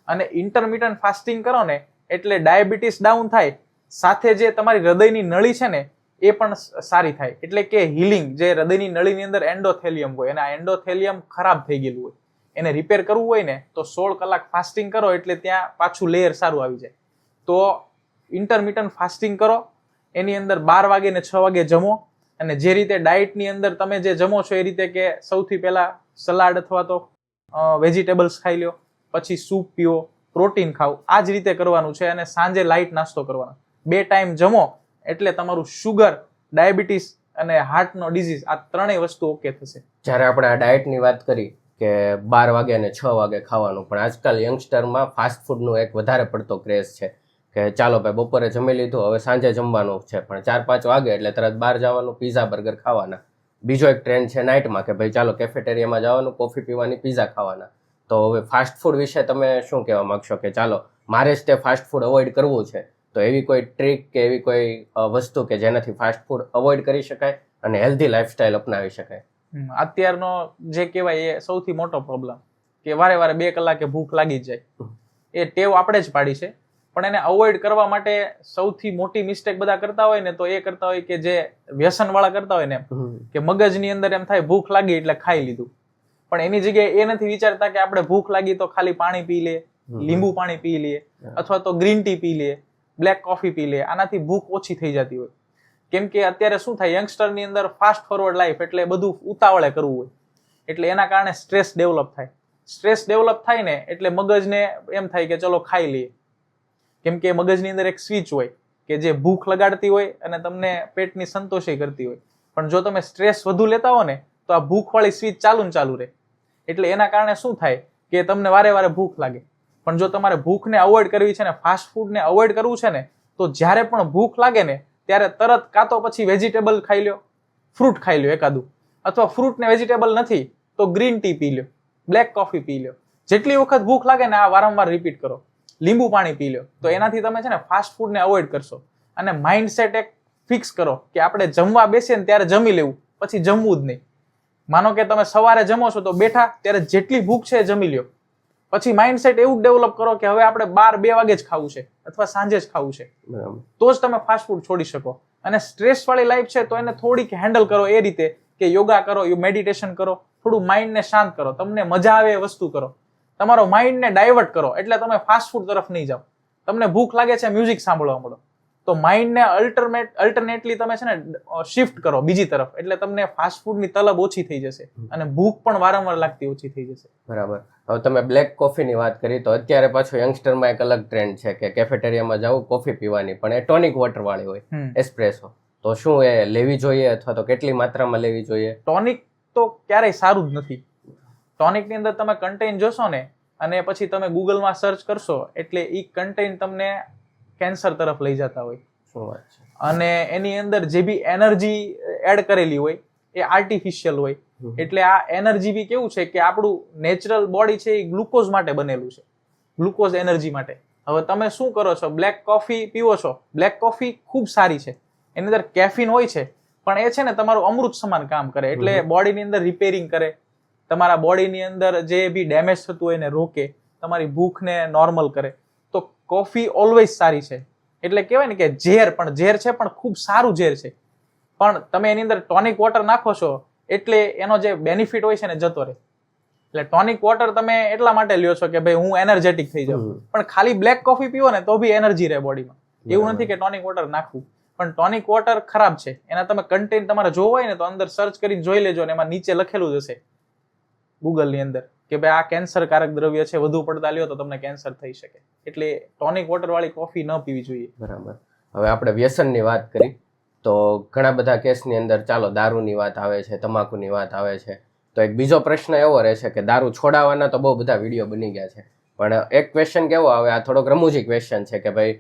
A: અને ઇન્ટરમિટન્ટ ફાસ્ટિંગ કરો ને એટલે ડાયાબિટીસ ડાઉન થાય, સાથે જે તમારી હૃદયની નળી છે ને એ પણ સારી થાય. એટલે કે હીલિંગ, જે હૃદયની નળીની અંદર એન્ડોથેલિયમ હોય, અને આ એન્ડોથેલિયમ ખરાબ થઈ ગયેલું હોય, એને રિપેર કરવું હોય ને તો 16 કલાક ફાસ્ટિંગ કરો એટલે ત્યાં પાછું લેયર સારું આવી જાય. તો ઇન્ટરમિટન્ટ ફાસ્ટિંગ કરો, એની અંદર 12 વાગે ને 6 વાગે જમો, અને જે રીતે ડાયટની અંદર તમે જે જમો છો એ રીતે, કે સૌથી પહેલા સલાડ અથવા તો વેજીટેબલ્સ ખાઈ લ્યો, પછી સૂપ પીવો, પ્રોટીન ખાઓ, આ જ રીતે કરવાનું છે. અને સાંજે લાઇટ નાસ્તો કરવાનો, 2 ટાઈમ જમો એટલે તમારું શુગર, ડાયાબિટીસ અને હાર્ટનો ડિઝીઝ, આ ત્રણેય વસ્તુ ઓકે થશે.
B: જ્યારે આપણે આ ડાયટની વાત કરી કે 12 વાગે અને 6 વાગે ખાવાનું, પણ આજકાલ યંગસ્ટરમાં ફાસ્ટ ફૂડનું એક વધારે પડતો ક્રેઝ છે કે ચાલો ભાઈ બપોરે જમી લીધું, હવે સાંજે જમવાનું છે, પણ 4-5 વાગે એટલે તરત બહાર જવાનું, પીઝા બર્ગર ખાવાના. બીજો એક ટ્રેન્ડ છે નાઇટમાં કે ભાઈ ચાલો કેફેટેરિયામાં જવાનું, કોફી પીવાની, પીઝા ખાવાના. તો હવે ફાસ્ટ ફૂડ વિશે તમે શું કહેવા માંગશો કે ચાલો મારે જ તે ફાસ્ટ ફૂડ અવોઇડ કરવું છે, તો એવી કોઈ ટ્રીક કે એવી કોઈ વસ્તુ કે જેનાથી ફાસ્ટ ફૂડ અવોઇડ કરી શકાય અને હેલ્ધી લાઈફસ્ટાઈલ અપનાવી શકાય?
A: અત્યારનો જે કહેવાય એ સૌથી મોટો પ્રોબ્લેમ, કે વારે વારે 2 કલાકે ભૂખ લાગી જાય, એ ટેવ આપણે જ પાડી છે. પણ એને અવોઇડ કરવા માટે સૌથી મોટી મિસ્ટેક બધા કરતા હોય ને, તો એ કરતા હોય કે જે વ્યસન વાળા કરતા હોય ને, કે મગજની અંદર એમ થાય ભૂખ લાગી એટલે ખાઈ લીધું. પણ એની જગ્યાએ એ નથી વિચારતા કે આપણે ભૂખ લાગી તો ખાલી પાણી પી લે, લીંબુ પાણી પી લઈએ, અથવા તો ગ્રીન ટી પી લઈએ, બ્લેક કોફી પી લઈએ. આનાથી ભૂખ ઓછી થઈ જતી હોય. કેમ કે અત્યારે શું થાય, યંગસ્ટરની અંદર ફાસ્ટ ફોરવર્ડ લાઈફ, એટલે બધું ઉતાવળે કરવું હોય, એટલે એના કારણે સ્ટ્રેસ ડેવલપ થાય. સ્ટ્રેસ ડેવલપ થાય ને એટલે મગજને એમ થાય કે ચલો ખાઈ લઈએ. કેમ કે મગજની અંદર એક સ્વિચ હોય કે જે ભૂખ લગાડતી હોય અને તમને પેટની સંતોષી કરતી હોય. પણ જો તમે સ્ટ્રેસ વધુ લેતા હો ને તો આ ભૂખવાળી સ્વિચ ચાલુ ને ચાલુ રહે. એટલે એના કારણે શું થાય કે તમને વારે વારે ભૂખ લાગે. પણ જો તમારે ભૂખને અવોઇડ કરવી છે ને, ફાસ્ટ ફૂડને અવોઇડ કરવું છે ને, તો જ્યારે પણ ભૂખ લાગે ને ત્યારે તરત કાં તો પછી વેજીટેબલ ખાઈ લો, ફ્રૂટ ખાઈ લો એકાદું, અથવા ફ્રૂટ ને વેજીટેબલ નથી તો ગ્રીન ટી પી લો, બ્લેક કોફી પી લો. જેટલી વખત ભૂખ લાગે ને આ વારંવાર રિપીટ કરો. લીંબુ પાણી પી લો. તો એનાથી તમે છે ને ફાસ્ટ ફૂડને અવોઇડ કરશો. અને માઇન્ડસેટ એક ફિક્સ કરો કે આપણે જમવા બેસીએ ને ત્યારે જમી લેવું, પછી જમવું જ નહીં. માનો કે તમે સવારે જમો છો તો બેઠા ત્યારે જેટલી ભૂખ છે જમી લ્યો. પછી માઇન્ડસેટ એવું ડેવલપ કરો કે હવે આપણે 12-2 વાગે જ ખાવું છે અથવા સાંજે જ ખાવું છે. તો જ તમે ફાસ્ટ ફૂડ છોડી શકો. અને સ્ટ્રેસ વાળી લાઈફ છે તો એને થોડીક હેન્ડલ કરો એ રીતે કે યોગા કરો, મેડિટેશન કરો, થોડું માઇન્ડને શાંત કરો, તમને મજા આવે એ વસ્તુ કરો, તમારો માઇન્ડને ડાયવર્ટ કરો. એટલે તમે ફાસ્ટ ફૂડ તરફ નહીં જાઓ. તમને ભૂખ લાગે છે, મ્યુઝિક સાંભળવા મળો, તો માઇન્ડને અલ્ટરનેટલી તમે છે ને શિફ્ટ કરો બીજી તરફ. એટલે તમને ફાસ્ટ ફૂડની તલબ ઓછી થઈ જશે અને ભૂખ પણ વારંવાર લાગતી ઓછી થઈ જશે.
B: બરાબર. હવે તમે બ્લેક કોફીની વાત કરી, તો અત્યારે પાછો યંગસ્ટરમાં એક અલગ ટ્રેન્ડ છે કે કેફેટેરિયામાં જવું, કોફી પીવાની, પણ એ ટોનિક વોટર વાળી હોય, એસ્પ્રેસો. તો શું એ લેવી જોઈએ અથવા તો કેટલી માત્રામાં લેવી જોઈએ?
A: ટોનિક તો ક્યારેય સારું જ નથી. ટોનિકની અંદર તમે કન્ટેન્ટ જોશો ને અને પછી તમે ગૂગલમાં સર્ચ કરશો એટલે એ કન્ટેન્ટ તમને કેન્સર તરફ લઈ જતા હોય.
B: શું વાત છે.
A: અને એની અંદર જે બી એનર્જી એડ કરેલી હોય એ આર્ટિફિશિયલ હોય. એટલે આ એનર્જી બી કેવું છે કે આપણું નેચરલ બોડી છે એ ગ્લુકોઝ માટે બનેલું છે, ગ્લુકોઝ એનર્જી માટે. હવે તમે શું કરો છો, બ્લેક કોફી પીવો છો. બ્લેક કોફી ખૂબ સારી છે, એની અંદર કેફીન હોય છે, પણ એ છે ને તમારું અમૃત સમાન કામ કરે. એટલે બોડીની અંદર રિપેરિંગ કરે, તમારા બોડીની અંદર જે બી ડેમેજ થતું હોય એને રોકે, તમારી ભૂખને નોર્મલ કરે. તો કોફી ઓલવેઝ સારી છે. એટલે કહેવાય ને કે ઝેર છે, પણ ખૂબ સારું ઝેર છે. પણ તમે એની અંદર ટોનિક વોટર નાખો છો એટલે એનો જે બેનિફિટ હોય છે ને જતો રહે. એટલે ટોનિક વોટર તમે એટલા માટે લ્યો છો કે ભાઈ હું એનર્જેટિક થઈ જાઉં, પણ ખાલી બ્લેક કોફી પીવો ને તો બી એનર્જી રહે બોડીમાં. એવું નથી કે ટોનિક વોટર નાખવું, પણ ટોનિક વોટર ખરાબ છે. એના તમે કન્ટેન્ટ તમારે જોવો હોય ને તો અંદર સર્ચ કરીને જોઈ લેજો, ને એમાં નીચે લખેલું જ હશે ગૂગલની અંદર કે ભાઈ આ કેન્સરકારક દ્રવ્ય છે, વધુ પડતા લ્યો તો તમને કેન્સર થઈ શકે. એટલે ટોનિક વોટર વાળી કોફી ન પીવી જોઈએ.
B: બરાબર. હવે આપણે વ્યસનની વાત કરી તો ઘણા બધા કેસની અંદર ચાલો દારૂની વાત આવે છે, તમાકુની વાત આવે છે, તો એક બીજો પ્રશ્ન એવો રહે છે કે દારૂ છોડાવવાના તો બહુ બધા વિડીયો બની ગયા છે, પણ એક ક્વેશ્ચન કેવો આવે, આ થોડોક રમૂજી ક્વેશ્ચન છે કે ભાઈ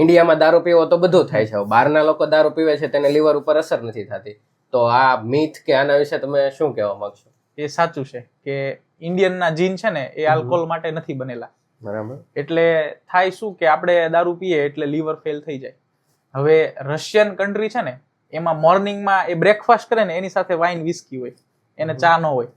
B: ઇન્ડિયામાં દારૂ પીવો તો બધું થાય છે, બહારના લોકો દારૂ પીવે છે તેને લીવર ઉપર અસર નથી થતી, તો આ મિથ કે આના વિશે તમે શું કહેવા માંગશો?
A: એ સાચું છે કે ઇન્ડિયનના જીન છે ને એ આલ્કોહોલ માટે નથી બનેલા.
B: બરાબર.
A: એટલે થાય શું કે આપણે દારૂ પીએ એટલે લીવર ફેલ થઈ જાય. હવે રશિયન કન્ટ્રી છે ને એમાં મોર્નિંગમાં એ બ્રેકફાસ્ટ કરે ને એની સાથે વાઇન વિસ્કી હોય, એને ચા ન હોય.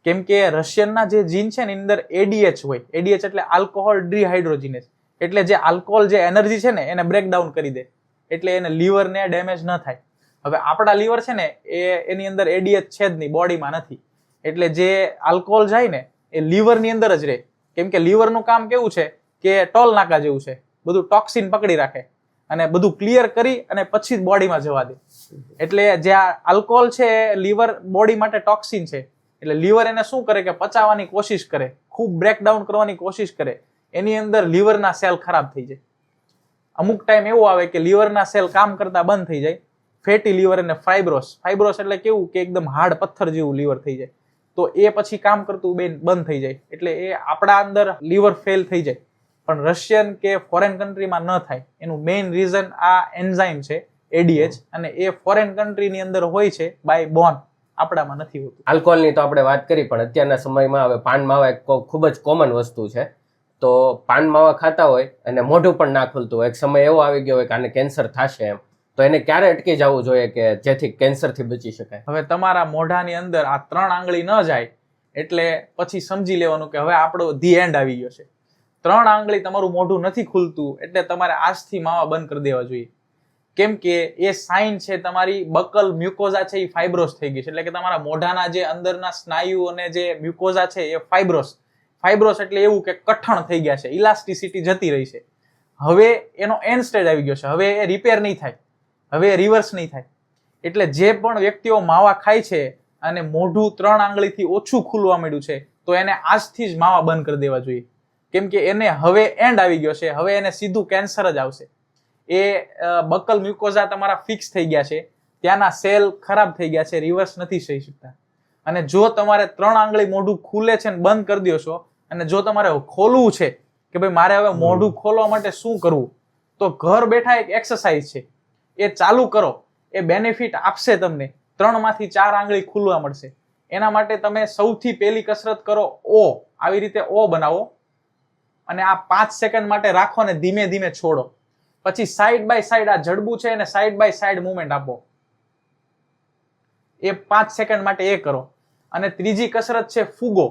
A: કેમ કે રશિયનના જે જીન છે ને એની અંદર એડીએચ હોય. એડીએચ એટલે આલ્કોહોલ ડિહાઇડ્રોજિનેઝ, એટલે જે આલ્કોહોલ જે એનર્જી છે ને એને બ્રેકડાઉન કરી દે, એટલે એને લીવરને ડેમેજ ન થાય. હવે આપણા લીવર છે ને એની અંદર એડીએચ છે જ નહીં, બોડીમાં નથી. એટલે જે આલ્કોહોલ જાય ને એ લીવરની અંદર જ રહે. કેમ કે લીવરનું કામ કેવું છે કે ટોલ નાકા જેવું છે, બધું ટોક્સિન પકડી રાખે અને બધું ક્લિયર કરી અને પછી જ બોડીમાં જવા દે. એટલે જે આ આલ્કોહોલ છે લીવર બોડી માટે ટોક્સિન છે. એટલે લીવર એને શું કરે કે પચાવવાની કોશિશ કરે, ખૂબ બ્રેકડાઉન કરવાની કોશિશ કરે, એની અંદર લીવરના સેલ ખરાબ થઈ જાય. અમુક ટાઈમ એવું આવે કે લીવરના સેલ કામ કરતા બંધ થઈ જાય, ફેટી લીવર અને ફાઇબ્રોસ. ફાઇબ્રોસ એટલે કેવું કે એકદમ હાર્ડ પથ્થર જેવું લીવર થઈ જાય, તો એ પછી કામ કરતું બંધ થઈ જાય. એટલે એ આપણા અંદર લીવર ફેલ થઈ જાય. પણ રશિયન કે ફોરેન કન્ટ્રીમાં ન થાય. એનું મેઇન રીઝન આ એન્ઝાઇમ છે એડીએચ, અને એ ફોરેન કન્ટ્રીની અંદર હોય છે બાય બોર્ન, આપણામાં નથી હોતું.
B: આલ્કોહોલની તો આપણે વાત કરી, પણ અત્યારના સમયમાં હવે પાન માવા એક ખૂબ જ કોમન વસ્તુ છે. તો પાન માવા ખાતા હોય અને મોઢું પણ ના ખુલતું હોય, એક સમય એવો આવી ગયો હોય કે આને કેન્સર થશે એમ, તો એને ક્યારે અટકી જવું જોઈએ કે જેથી કેન્સરથી બચી શકાય?
A: હવે તમારા મોઢાની અંદર આ 3 આંગળી ન જાય એટલે પછી સમજી લેવાનું કે હવે આપણો ધી એન્ડ આવી ગયો છે. 3 આંગળી તમારું મોઢું નથી ખુલતું એટલે તમારે આજથી માવા બંધ કરી દેવા જોઈએ. કેમ કે એ સાઇન છે તમારી બકલ મ્યુકોઝા છે એ ફાઇબ્રોસ થઈ ગઈ છે. એટલે કે તમારા મોઢાના જે અંદરના સ્નાયુ અને જે મ્યુકોઝા છે એ ફાઇબ્રોસ એટલે એવું કે કઠણ થઈ ગયા છે, ઇલાસ્ટિસિટી જતી રહી છે. હવે એનો એન્ડ સ્ટેજ આવી ગયો છે. હવે એ રિપેર નહીં થાય, હવે રિવર્સ નહીં થાય. એટલે જે પણ વ્યક્તિઓ માવા ખાય છે અને મોઢું 3 આંગળીથી ઓછું ખુલવા માંડ્યું છે તો એને આજથી જ માવા બંધ કરી દેવા જોઈએ. કેમ કે એને હવે એન્ડ આવી ગયો છે, હવે એને સીધું કેન્સર જ આવશે. એ બકલ મ્યુકોઝા તમારા ફિક્સ થઈ ગયા છે, ત્યાંના સેલ ખરાબ થઈ ગયા છે, રિવર્સ નથી થઈ શકતા. અને જો તમારે 3 આંગળી મોઢું ખુલે છે ને બંધ કરી દો છો, અને જો તમારે ખોલવું છે કે ભાઈ મારે હવે મોઢું ખોલવા માટે શું કરવું, તો ઘર બેઠા એક એક્સરસાઇઝ છે, એ ચાલુ કરો. એ બેનિફિટ આપશે તમને. 3 માંથી 4 આંગળી ખુલવા મળશે. એના માટે તમે સૌથી પહેલી કસરત કરો, ઓ આવી રીતે ઓ બનાવો અને આ 5 સેકન્ડ માટે રાખો ને ધીમે ધીમે છોડો. પછી સાઈડ બાય સાઈડ આ જડબું છે એને સાઈડ બાય સાઈડ મુવમેન્ટ આપો. એ 5 સેકન્ડ માટે એ કરો. અને ત્રીજી કસરત છે ફૂગો.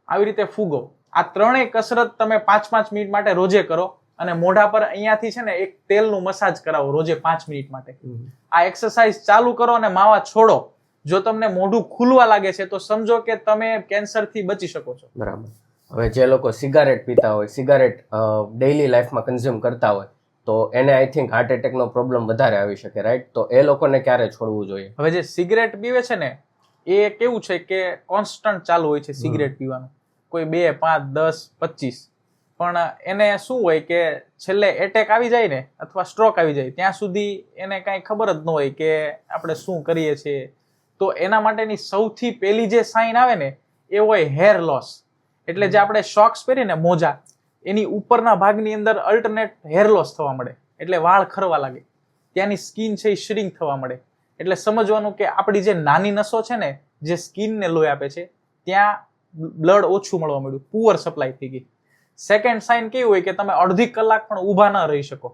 A: આવી રીતે ફૂગો. આ 3 કસરત તમે 5-5 મિનિટ માટે રોજે કરો અને મોઢા પર અહીંયાથી છે ને એક તેલનું મસાજ કરાવો રોજે 5 મિનિટ માટે. આ એક્સરસાઇઝ ચાલુ કરો અને માવા છોડો. જો તમને મોઢું ખુલવા લાગે છે તો સમજો કે તમે કેન્સરથી બચી શકો છો.
B: બરાબર. હવે જે લોકો સિગારેટ પીતા હોય, સિગારેટ ડેઇલી લાઈફમાં કન્ઝ્યુમ કરતા હોય, તો એને આઈ થિંક હાર્ટ એટેકનો પ્રોબ્લેમ વધારે આવી શકે, રાઈટ? તો એ લોકોને ક્યારે છોડવું જોઈએ?
A: હવે જે સિગરેટ પીવે છે ને એ કેવું છે કે કોન્સ્ટન્ટ ચાલુ હોય છે સિગરેટ પીવાનું. કોઈ 2, 5, 10, 25. પણ એને શું હોય કે છેલ્લે એટેક આવી જાય ને અથવા સ્ટ્રોક આવી જાય ત્યાં સુધી એને કાંઈ ખબર જ ન હોય કે આપણે શું કરીએ છીએ. તો એના માટેની સૌથી પહેલી જે સાઇન આવે ને એ હોય હેર લોસ. એટલે જે આપણે શોક્સ પહેરીએ ને મોજા, એની ઉપરના ભાગની અંદર અલ્ટરનેટ હેર લોસ થવા મળે, એટલે વાળ ખરવા લાગે. ત્યાંની સ્કિન છે એ શ્રિંક થવા મળે. એટલે સમજવાનું કે આપણી જે નાની નસો છે ને, જે સ્કિનને લોહી આપે છે, ત્યાં બ્લડ ઓછું મળવા મળ્યું, પુઅર સપ્લાય થઈ ગઈ. સેકન્ડ સાઇન કેવું હોય કે તમે અડધી કલાક પણ ઊભા ન રહી શકો.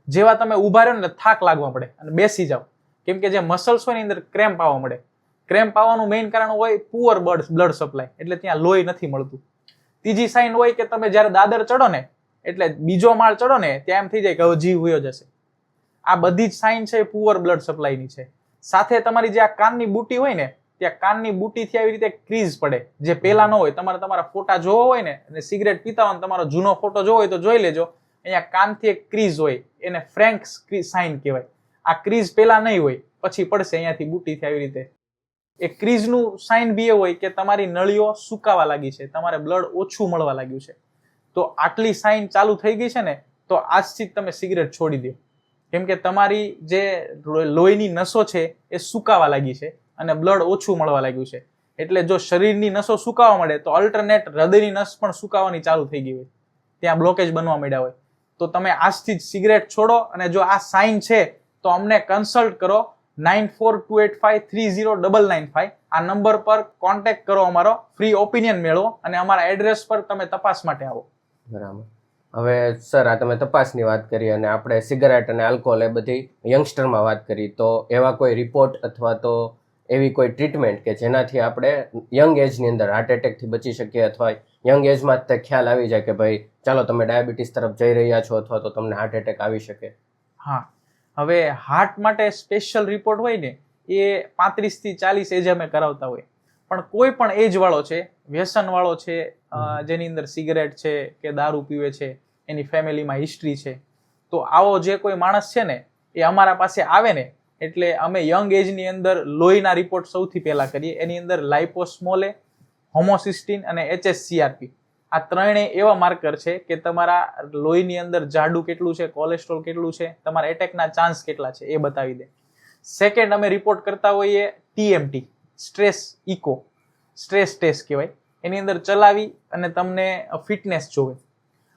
A: જેવા તમે ઊભા રહ્યો ને થાક લાગવા મળે અને બેસી જાઓ, કેમ કે જે મસલ્સ હોય એની અંદર ક્રેમ્પ આવવા મળે. ક્રેમ્પ આવવાનું મેઇન કારણ હોય પુઅર બ્લડ સપ્લાય, એટલે ત્યાં લોહી નથી મળતું. ત્રીજી સાઇન હોય કે તમે જ્યારે દાદર ચડો ને, એટલે બીજો માળ ચડો ને, ત્યાં એમ થઈ જાય કે હવે જીવ વયો જશે. આ બધી જ સાઇન છે પુઅર બ્લડ સપ્લાયની છે. સાથે તમારી જે આ કાનની બુટી હોય ને, ત્યાં કાનની બુટીથી આવી રીતે ક્રીઝ પડે, જે પેલા ન હોય. તમારા ફોટા જોવો હોય ને અને સિગરેટ પીતા હોય, તમારો જૂનો ફોટો જોવો હોય તો જોઈ લેજો. અહીંયા કાનથી એક ક્રીઝ હોય, એને ફ્રેન્ક સાઇન કહેવાય. આ ક્રીઝ પેલા નહીં હોય, પછી પડશે અહીંયાથી બુટીથી આવી રીતે. એ ક્રીઝનું સાઇન બી એ હોય કે તમારી નળીઓ સુકાવા લાગી છે, તમારે બ્લડ ઓછું મળવા લાગ્યું છે. તો આટલી સાઇન ચાલુ થઈ ગઈ છે ને, તો આજથી જ તમે સિગરેટ છોડી દો, કેમ કે તમારી જે લોહીની નસો છે એ સુકાવા લાગી છે અને બ્લડ ઓછું મળવા લાગ્યું છે. એટલે જો શરીરની નસો સુકાવા મળે તો અલ્ટરનેટ હૃદયની નસ પણ સુકાવાની ચાલુ થઈ ગઈ હોય, ત્યાં બ્લોકેજ બનવા માંડ્યા હોય. તો તમે આજથી જ સિગરેટ છોડો. અને જો આ સાઇન છે તો અમને કન્સલ્ટ કરો 9428530995. આ નંબર પર કોન્ટેક્ટ કરો, અમારો ફ્રી ઓપિનિયન મેળવો અને અમારા એડ્રેસ પર તમે તપાસ માટે આવો.
B: બરાબર. હવે સર, આ તમે તપાસની વાત કરી અને આપણે સિગારેટ અને આલ્કોહોલ એ બધી યંગસ્ટરમાં વાત કરી, તો એવા કોઈ રિપોર્ટ અથવા તો એવી કોઈ ટ્રીટમેન્ટ કે જેનાથી આપણે યંગ એજની અંદર હાર્ટ એટેકથી બચી શકીએ, અથવા યંગ એજમાં જ તે ખ્યાલ આવી જાય કે ભાઈ ચાલો તમે ડાયાબિટીસ તરફ જઈ રહ્યા છો અથવા તો તમને હાર્ટ એટેક આવી શકે?
A: હા, હવે હાર્ટ માટે સ્પેશિયલ રિપોર્ટ હોય ને, એ 35 થી 40 એજ અમે કરાવતા હોય. પણ કોઈ પણ એજ વાળો છે, વ્યસન વાળો છે, જેની અંદર સિગરેટ છે કે દારૂ પીવે છે, એની ફેમિલીમાં હિસ્ટ્રી છે, તો આવો જે કોઈ માણસ છે ને, એ અમારા પાસે આવે ને, એટલે અમે યંગ એજની અંદર લોહીના રિપોર્ટ સૌથી પહેલા કરીએ. એની અંદર લાઇપોસ્મોલે, હોમોસિસ્ટીન અને HSCRP, આ ત્રણેય એવા માર્કર છે કે તમારા લોહીની અંદર જાડું કેટલું છે, કોલેસ્ટ્રોલ કેટલું છે, તમારા એટેકના ચાન્સ કેટલા છે એ બતાવી દે. સેકન્ડ અમે રિપોર્ટ કરતા હોઈએ TMT, stress echo, stress test કહેવાય. એની અંદર ચલાવી અને તમને ફિટનેસ જોવે.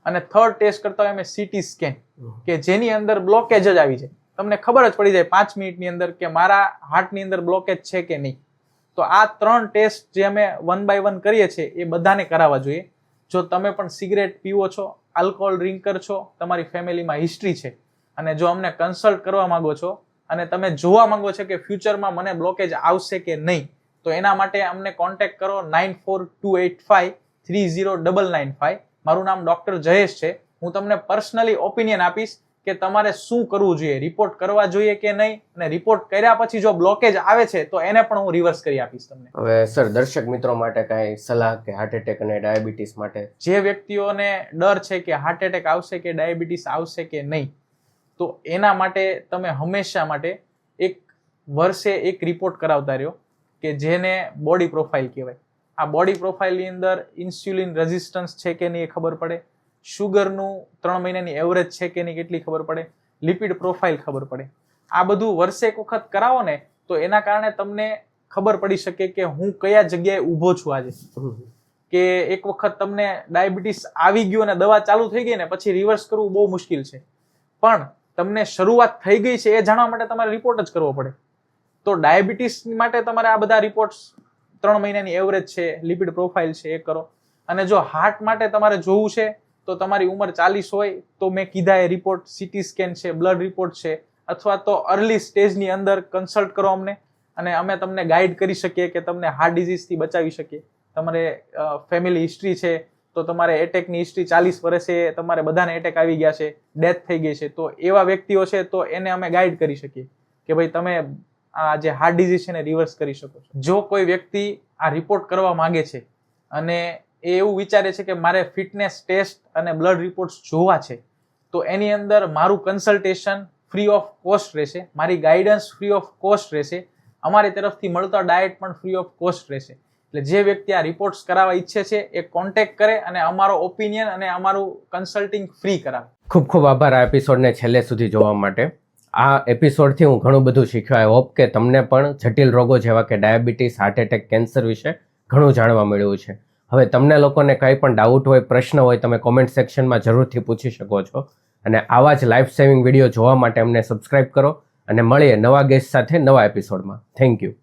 A: અને થર્ડ ટેસ્ટ કરતા હોય અમે CT સ્કેન, કે જેની અંદર બ્લોકેજ જ આવી જાય. તમને ખબર જ પડી જાય 5 મિનિટની અંદર કે મારા હાર્ટની અંદર બ્લોકેજ છે કે નહીં. તો આ 3 ટેસ્ટ જે અમે 1 by 1 કરીએ છીએ એ બધાને કરાવવા જોઈએ. જો તમે પણ સિગરેટ પીવો છો, આલ્કોહોલ ડ્રિંકર છો, તમારી ફેમિલીમાં હિસ્ટ્રી છે, અને જો અમને કન્સલ્ટ કરવા માંગો છો અને તમે જોવા માંગો છો કે ફ્યુચરમાં મને બ્લોકેજ આવશે કે નહીં, તો એના માટે અમને કોન્ટેક્ટ કરો 9428530995. મારું નામ ડોક્ટર જયેશ છે. હું તમને પર્સનલી ઓપિનિયન આપીશ કે તમારે શું કરવું જોઈએ, રિપોર્ટ કરવા જોઈએ કે નહીં, અને રિપોર્ટ કર્યા પછી જો બ્લોકેજ આવે છે તો એને પણ હું રિવર્સ કરી આપીશ તમને.
B: હવે સર, દર્શક મિત્રો માટે કાંઈ સલાહ કે હાર્ટ એટેક અને ડાયાબિટીસ માટે?
A: જે વ્યક્તિઓને ડર છે કે હાર્ટ એટેક આવશે કે ડાયાબિટીસ આવશે કે નહીં, તો એના માટે તમે હંમેશા માટે એક વર્ષે એક રિપોર્ટ કરાવતા રહ્યો, કે જેને બોડી પ્રોફાઇલ કહેવાય. આ બોડી પ્રોફાઇલની અંદર ઇન્સ્યુલિન રેઝિસ્ટન્સ છે કે નહીં એ ખબર પડે, શુગરનું 3 મહિનાની એવરેજ છે કે નહીં કેટલી ખબર પડે, લિપિડ પ્રોફાઇલ ખબર પડે. આ બધું વર્ષે એક વખત કરાવો ને, તો એના કારણે તમને ખબર પડી શકે કે હું કયા જગ્યાએ ઊભો છું આજે. કે એક વખત તમને ડાયાબિટીસ આવી ગયું અને દવા ચાલુ થઈ ગઈ ને પછી રિવર્સ કરવું બહુ મુશ્કેલ છે, પણ તમને શરૂઆત થઈ ગઈ છે એ જાણવા માટે તમારે રિપોર્ટ જ કરવો પડે. તો ડાયાબિટીસ માટે તમારે આ બધા રિપોર્ટ્સ, 3 મહિનાની એવરેજ છે, લિપિડ પ્રોફાઇલ છે, એ કરો. અને જો હાર્ટ માટે તમારે જોવું છે તો તમારી ઉંમર 40 હોય તો મેં કીધા એ રિપોર્ટ, CT સ્કેન છે, બ્લડ રિપોર્ટ છે, અથવા તો અર્લી સ્ટેજની અંદર કન્સલ્ટ કરો અમને, અને અમે તમને ગાઈડ કરી શકીએ કે તમને હાર્ટ ડિઝીઝથી બચાવી શકીએ. તમારે ફેમિલી હિસ્ટ્રી છે તો તમારે એટેકની હિસ્ટ્રી 40 વર્ષે તમારે બધાને એટેક આવી ગયા છે, ડેથ થઈ ગઈ છે, તો એવા વ્યક્તિઓ છે તો એને અમે ગાઈડ કરી શકીએ કે ભાઈ તમે આ જે હાર્ટ ડિઝીઝ છે ને રિવર્સ કરી શકો છો. જો કોઈ વ્યક્તિ આ રિપોર્ટ કરવા માંગે છે અને એ એવું વિચારે છે કે મારે ફિટનેસ ટેસ્ટ અને બ્લડ રિપોર્ટ્સ જોવા છે, તો એની અંદર મારું કન્સલ્ટેશન ફ્રી ઓફ કોસ્ટ રહેશે, મારી ગાઈડન્સ ફ્રી ઓફ કોસ્ટ રહેશે, અમારી તરફથી મળતા ડાયટ પણ ફ્રી ઓફ કોસ્ટ રહેશે. એટલે જે વ્યક્તિ આ રિપોર્ટ્સ કરાવવા ઈચ્છે છે એ કોન્ટેક્ટ કરે અને અમારો ઓપિનિયન અને અમારું કન્સલ્ટિંગ ફ્રી કરાવે.
B: ખૂબ ખૂબ આભાર આ એપિસોડને છેલ્લે સુધી જોવા માટે. આ એપિસોડથી હું ઘણું બધું શીખ્યો. આઈ હોપ કે તમને પણ જટિલ રોગો જેવા કે ડાયાબિટીસ, હાર્ટ એટેક, કેન્સર વિશે ઘણું જાણવા મળ્યું છે. હવે તમને લોકોને કંઈ પણ ડાઉટ હોય, પ્રશ્ન હોય, તમે કોમેન્ટ સેક્શનમાં જરૂરથી પૂછી શકો છો. અને આવા જ લાઈફ સેવિંગ વિડીયો જોવા માટે અમને સબસ્ક્રાઇબ કરો અને મળીએ નવા ગેસ્ટ સાથે નવા એપિસોડમાં. Thank you.